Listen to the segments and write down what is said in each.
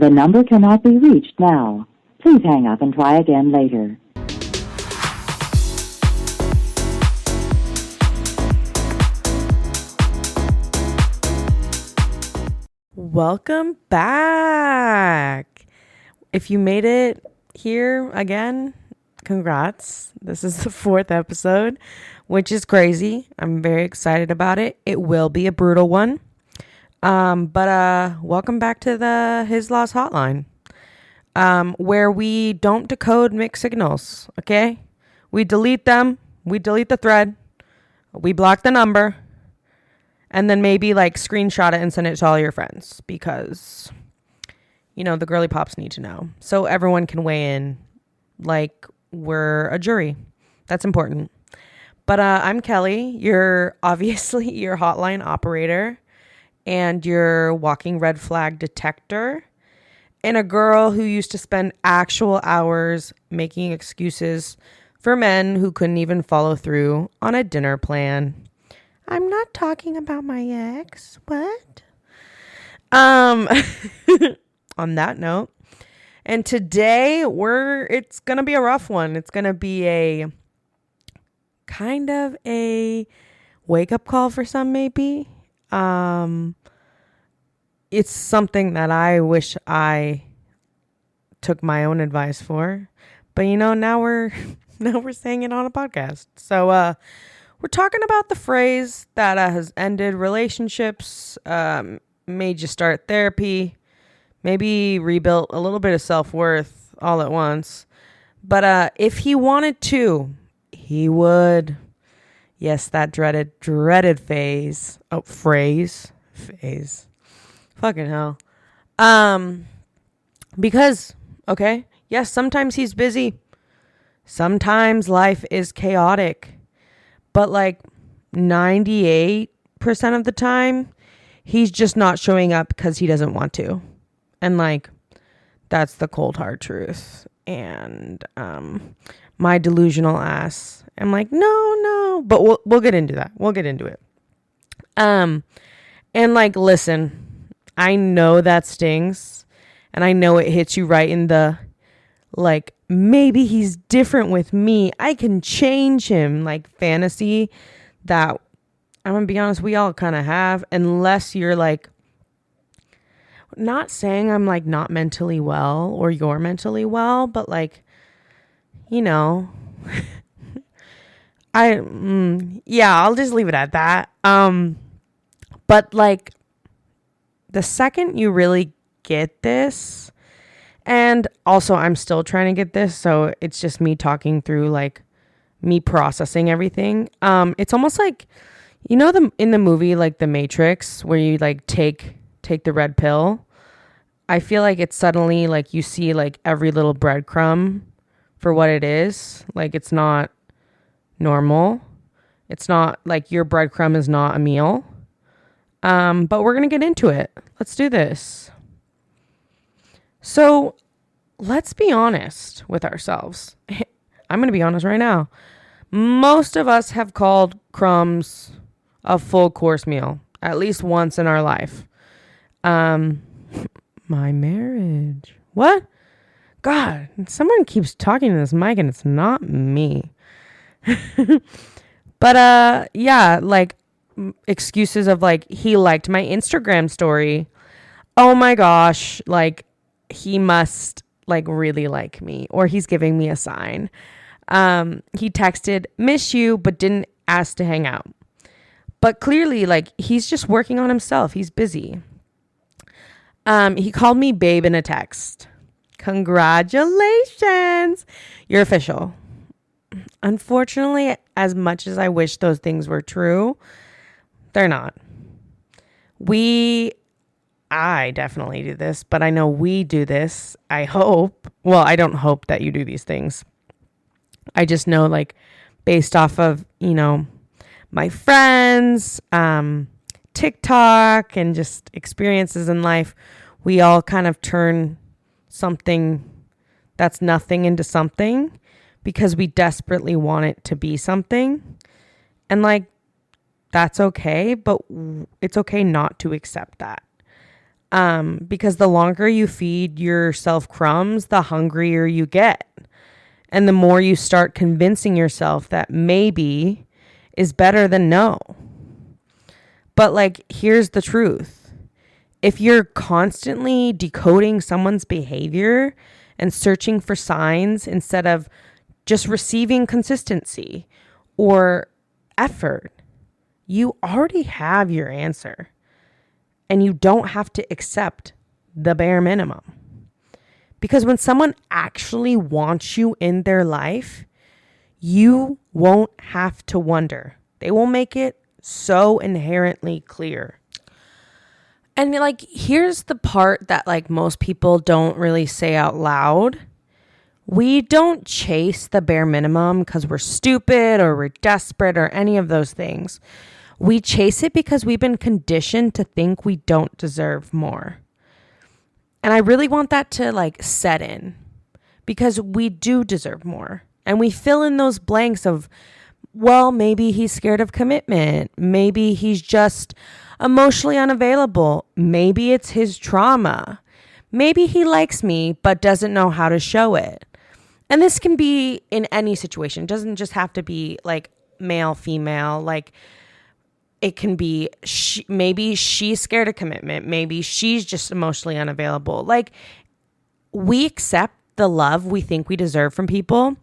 The number cannot be reached now. Please hang up and try again later. Welcome back. If you made it here again, congrats. This is the 4th episode, which is crazy. I'm very excited about it. It will be a brutal one. But welcome back to the His Loss Hotline, where we don't decode mixed signals, okay? We delete them. We delete the thread. We block the number. And then maybe like screenshot it and send it to all your friends because, you know, the girly pops need to know. So everyone can weigh in like we're a jury. That's important. But I'm Kelly. You're obviously your hotline operator and your walking red flag detector and a girl who used to spend actual hours making excuses for men who couldn't even follow through on a dinner plan. I'm not talking about my ex. What? On that note, and today it's going to be a rough one. It's going to be a kind of a wake up call for some maybe. It's something that I wish I took my own advice for, but you know, now we're saying it on a podcast. So, we're talking about the phrase that has ended relationships, made you start therapy, maybe rebuilt a little bit of self-worth all at once. But if he wanted to, he would. Yes, that dreaded phase. Oh, phrase. Fucking hell. Because, okay, yes, sometimes he's busy. Sometimes life is chaotic. But like 98% of the time, he's just not showing up because he doesn't want to. And like, that's the cold hard truth. And my delusional ass, I'm like, no. But we'll get into that. We'll get into it. And like, listen, I know that stings. And I know it hits you right in the, like, maybe he's different with me. I can change him, like fantasy that I'm going to be honest, we all kind of have, unless you're like, not saying I'm like not mentally well or you're mentally well, but like, you know, I'll just leave it at that. But like the second you really get this, and also I'm still trying to get this, so it's just me talking through like me processing everything. It's almost like, you know, in the movie like The Matrix, where you like take the red pill. I feel like it's suddenly like you see like every little breadcrumb for what it is. Like it's not normal. It's not like your breadcrumb is not a meal. But we're gonna get into it. Let's do this. So let's be honest with ourselves. I'm going to be honest right now. Most of us have called crumbs a full course meal at least once in our life. My marriage. What? God, someone keeps talking to this mic and it's not me. But yeah, like excuses of like, he liked my Instagram story. Oh my gosh, like he must like really like me, or he's giving me a sign. He texted, miss you, but didn't ask to hang out. But clearly like he's just working on himself. He's busy. He called me babe in a text. Congratulations. You're official. Unfortunately, as much as I wish those things were true, they're not. I definitely do this, but I know we do this. I hope. Well, I don't hope that you do these things. I just know, like, based off of, you know, my friends, TikTok, and just experiences in life, we all kind of turn something that's nothing into something because we desperately want it to be something. And, like, that's okay, but it's okay not to accept that. Because the longer you feed yourself crumbs, the hungrier you get. And the more you start convincing yourself that maybe is better than no. But like, here's the truth. If you're constantly decoding someone's behavior and searching for signs instead of just receiving consistency or effort, you already have your answer. And you don't have to accept the bare minimum. Because when someone actually wants you in their life, you won't have to wonder. They will make it so inherently clear. And like, here's the part that like most people don't really say out loud. We don't chase the bare minimum because we're stupid or we're desperate or any of those things. We chase it because we've been conditioned to think we don't deserve more. And I really want that to like set in, because we do deserve more. And we fill in those blanks of, well, maybe he's scared of commitment. Maybe he's just emotionally unavailable. Maybe it's his trauma. Maybe he likes me but doesn't know how to show it. And this can be in any situation. It doesn't just have to be like male, female. Like, it can be maybe she's scared of commitment. Maybe she's just emotionally unavailable. Like, we accept the love we think we deserve from people.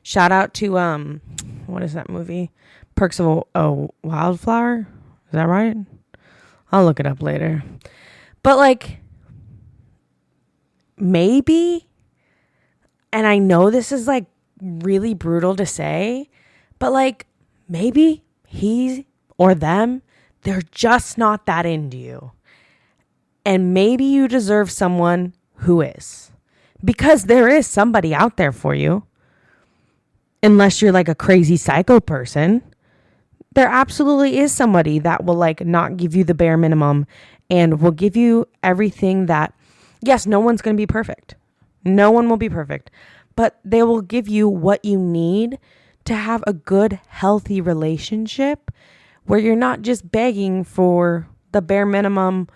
Shout out to, what is that movie? Perks of a Wildflower? Is that right? I'll look it up later. But like, maybe, and I know this is like really brutal to say, but like, maybe he or them, they're just not that into you. And maybe you deserve someone who is. Because there is somebody out there for you. Unless you're like a crazy psycho person. There absolutely is somebody that will like not give you the bare minimum and will give you everything that, yes, no one's going to be perfect. No one will be perfect. But they will give you what you need to have a good, healthy relationship where you're not just begging for the bare minimum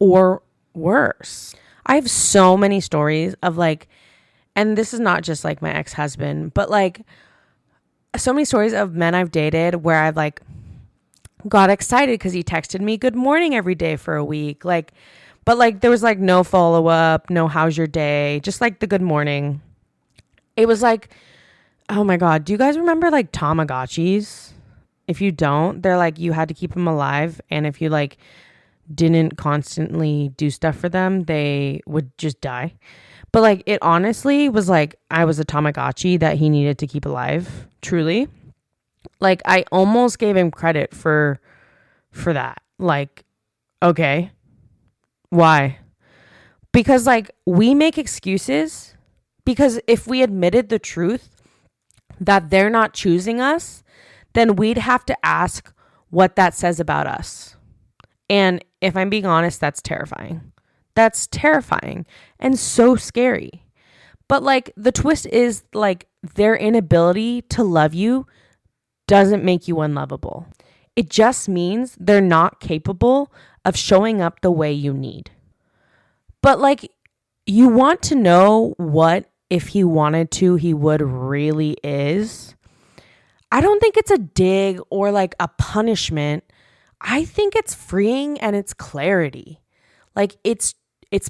or worse. I have so many stories of like, and this is not just like my ex-husband, but like so many stories of men I've dated where I've like got excited because he texted me good morning every day for a week. Like, but like there was like no follow up, no how's your day, just like the good morning. It was like, oh my God, do you guys remember like Tamagotchis? If you don't, they're like, you had to keep them alive. And if you like didn't constantly do stuff for them, they would just die. But like, it honestly was like, I was a Tamagotchi that he needed to keep alive. Truly. Like, I almost gave him credit for that. Like, okay, why? Because like, we make excuses, because if we admitted the truth that they're not choosing us, then we'd have to ask what that says about us. And if I'm being honest, that's terrifying. That's terrifying and so scary. But like, the twist is like, their inability to love you doesn't make you unlovable. It just means they're not capable of showing up the way you need. But like, you want to know what, if he wanted to, he would really is. I don't think it's a dig or like a punishment. I think it's freeing and it's clarity. Like, it's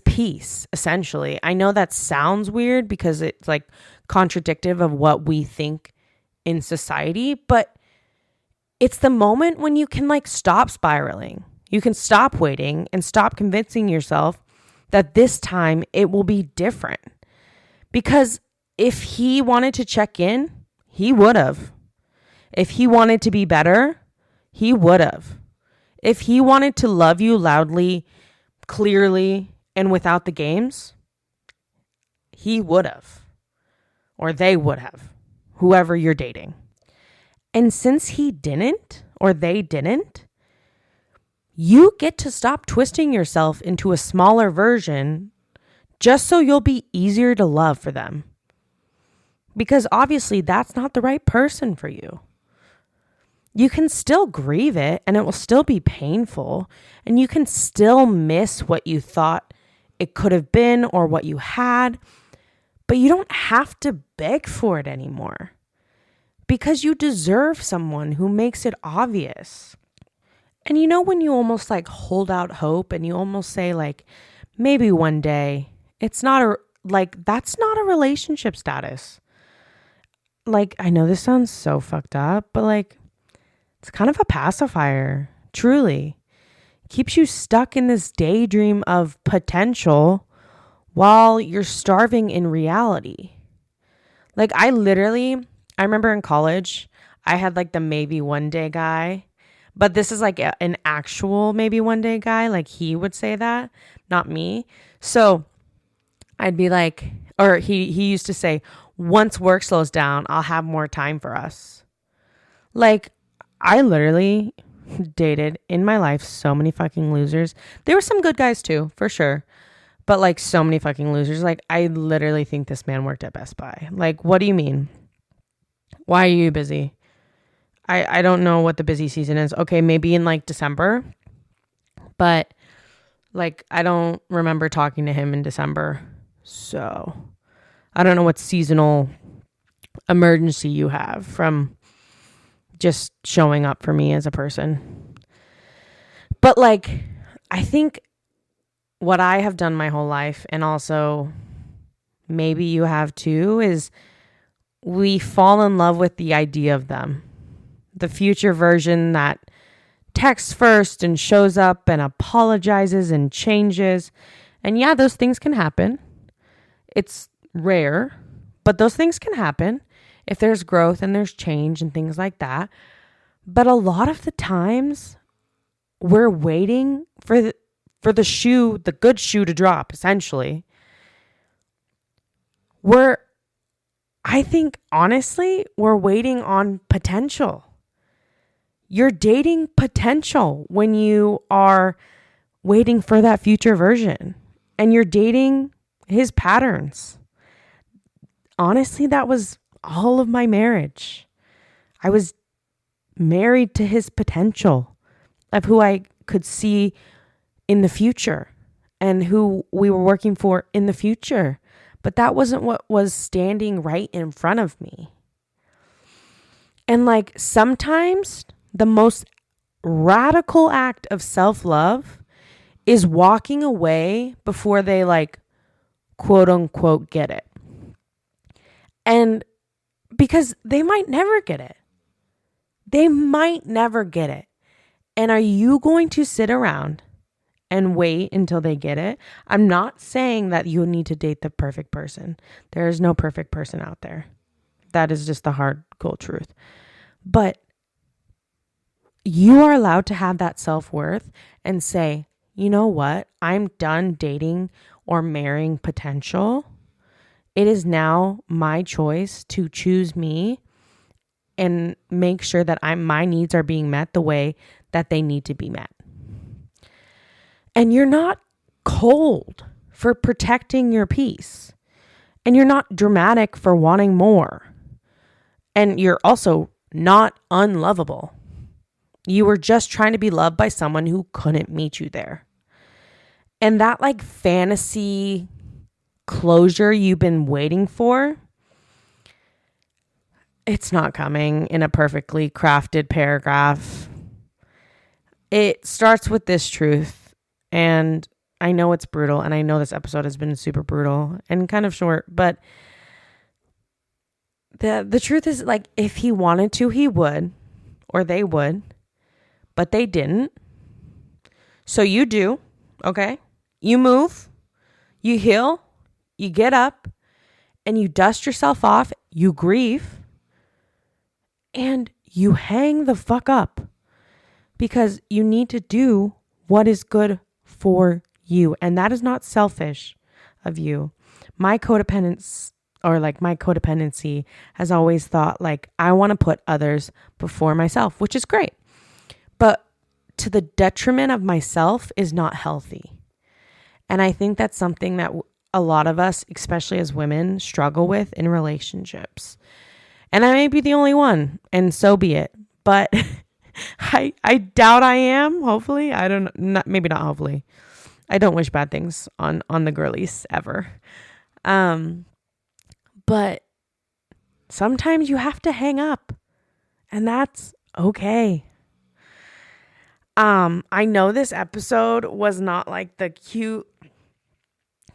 peace, essentially. I know that sounds weird because it's like contradictive of what we think in society, but it's the moment when you can like stop spiraling. You can stop waiting and stop convincing yourself that this time it will be different. Because if he wanted to check in, he would have. If he wanted to be better, he would have. If he wanted to love you loudly, clearly, and without the games, he would have. Or they would have. Whoever you're dating. And since he didn't, or they didn't, you get to stop twisting yourself into a smaller version just so you'll be easier to love for them. Because obviously that's not the right person for you. You can still grieve it and it will still be painful, and you can still miss what you thought it could have been or what you had, but you don't have to beg for it anymore because you deserve someone who makes it obvious. And you know, when you almost like hold out hope and you almost say like, maybe one day, it's not a, like, that's not a relationship status. Like, I know this sounds so fucked up, but like, it's kind of a pacifier, truly. Keeps you stuck in this daydream of potential while you're starving in reality. Like, I remember in college, I had like the maybe one day guy, but this is like an actual maybe one day guy. Like, he would say that, not me. So I'd be like, or he used to say, once work slows down, I'll have more time for us. Like, I literally dated in my life so many fucking losers. There were some good guys too, for sure. But like so many fucking losers. Like, I literally think this man worked at Best Buy. Like, what do you mean? Why are you busy? I don't know what the busy season is. Okay, maybe in like December. But like, I don't remember talking to him in December. So I don't know what seasonal emergency you have from just showing up for me as a person. But like, I think what I have done my whole life, and also maybe you have too, is we fall in love with the idea of them. The future version that texts first and shows up and apologizes and changes. And yeah, those things can happen. It's rare, but those things can happen if there's growth and there's change and things like that. But a lot of the times we're waiting for the shoe, the good shoe to drop, essentially. I think, honestly, we're waiting on potential. You're dating potential when you are waiting for that future version. And you're dating his patterns. Honestly, that was all of my marriage. I was married to his potential of who I could see in the future and who we were working for in the future. But that wasn't what was standing right in front of me. And like, sometimes the most radical act of self-love is walking away before they like, quote unquote, get it. And because they might never get it. They might never get it. And are you going to sit around and wait until they get it? I'm not saying that you need to date the perfect person. There is no perfect person out there. That is just the hard, cold truth. But you are allowed to have that self-worth and say, you know what? I'm done dating or marrying potential. It is now my choice to choose me and make sure that my needs are being met the way that they need to be met. And you're not cold for protecting your peace. And you're not dramatic for wanting more. And you're also not unlovable. You were just trying to be loved by someone who couldn't meet you there. And that like fantasy closure you've been waiting for, it's not coming in a perfectly crafted paragraph. It starts with this truth. And I know it's brutal. And I know this episode has been super brutal and kind of short. But the truth is, like, if he wanted to, he would. Or they would. But they didn't. So you do. Okay? You move. You heal. You get up. And you dust yourself off. You grieve. And you hang the fuck up. Because you need to do what is good for you. And that is not selfish of you. My codependency has always thought, like, I want to put others before myself, which is great. But to the detriment of myself is not healthy. And I think that's something that a lot of us, especially as women, struggle with in relationships. And I may be the only one, and so be it. But I doubt I am, hopefully. I don't know, maybe not hopefully. I don't wish bad things on the girlies ever. But sometimes you have to hang up, and that's okay. I know this episode was not like the cute,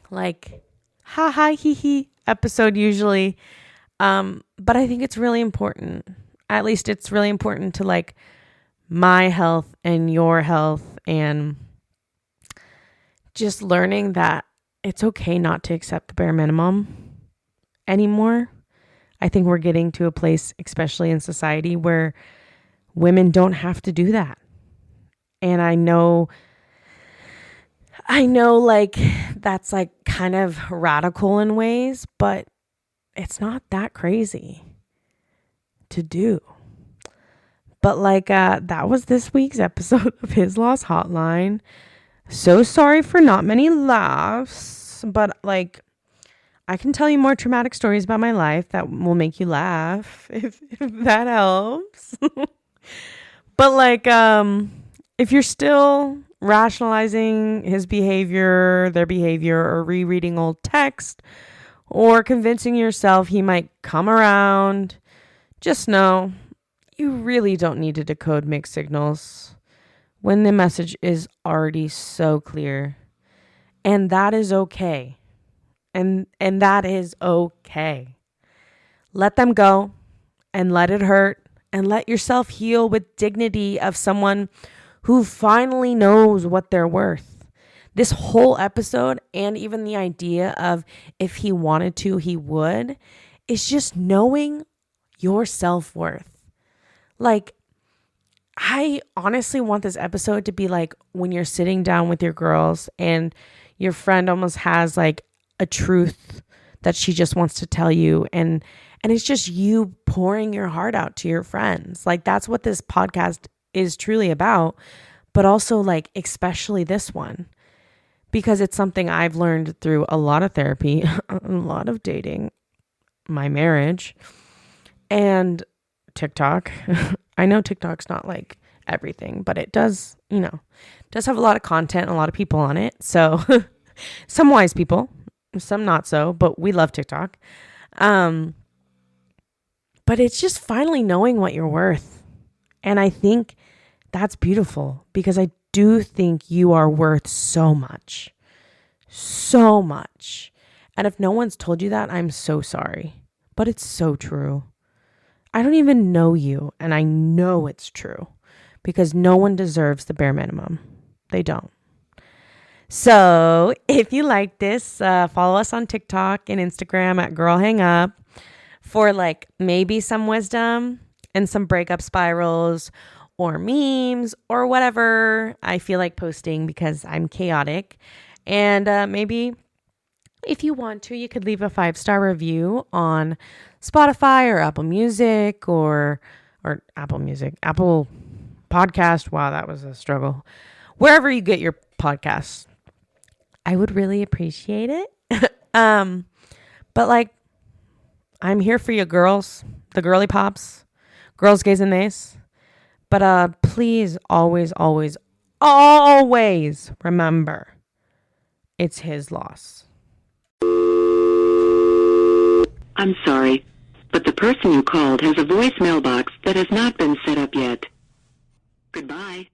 like, ha ha hee hee episode usually. But I think it's really important. At least it's really important to like my health and your health, and just learning that it's okay not to accept the bare minimum anymore. I think we're getting to a place, especially in society, where women don't have to do that. And I know like that's like kind of radical in ways, but it's not that crazy to do. But like that was this week's episode of His Loss Hotline. So sorry for not many laughs, but like I can tell you more traumatic stories about my life that will make you laugh if that helps. But like if you're still rationalizing his behavior, their behavior, or rereading old text, or convincing yourself he might come around, just know you really don't need to decode mixed signals when the message is already so clear. And that is okay. And that is okay. Let them go and let it hurt, and let yourself heal with dignity of someone who finally knows what they're worth. This whole episode, and even the idea of if he wanted to, he would, is just knowing your self-worth. Like, I honestly want this episode to be like when you're sitting down with your girls and your friend almost has like a truth that she just wants to tell you, and it's just you pouring your heart out to your friends. Like, that's what this podcast is truly about, but also like especially this one, because it's something I've learned through a lot of therapy, a lot of dating, my marriage, and TikTok. I know TikTok's not like everything, but it does, does have a lot of content, a lot of people on it. So some wise people, some not so, but we love TikTok. But it's just finally knowing what you're worth. And I think that's beautiful, because I do think you are worth so much, so much. And if no one's told you that, I'm so sorry, but it's so true. I don't even know you, and I know it's true, because no one deserves the bare minimum. They don't. So if you like this, follow us on TikTok and Instagram at Girl Hang Up for like maybe some wisdom and some breakup spirals or memes or whatever I feel like posting, because I'm chaotic. And maybe if you want to, you could leave a 5-star review on Spotify or Apple Music or Apple Podcast. Wow, that was a struggle. Wherever you get your podcasts, I would really appreciate it. But like, I'm here for you girls, the girly pops, girls, gays, and nays. But please always, always, always remember, it's his loss. I'm sorry, but the person you called has a voicemail box that has not been set up yet. Goodbye.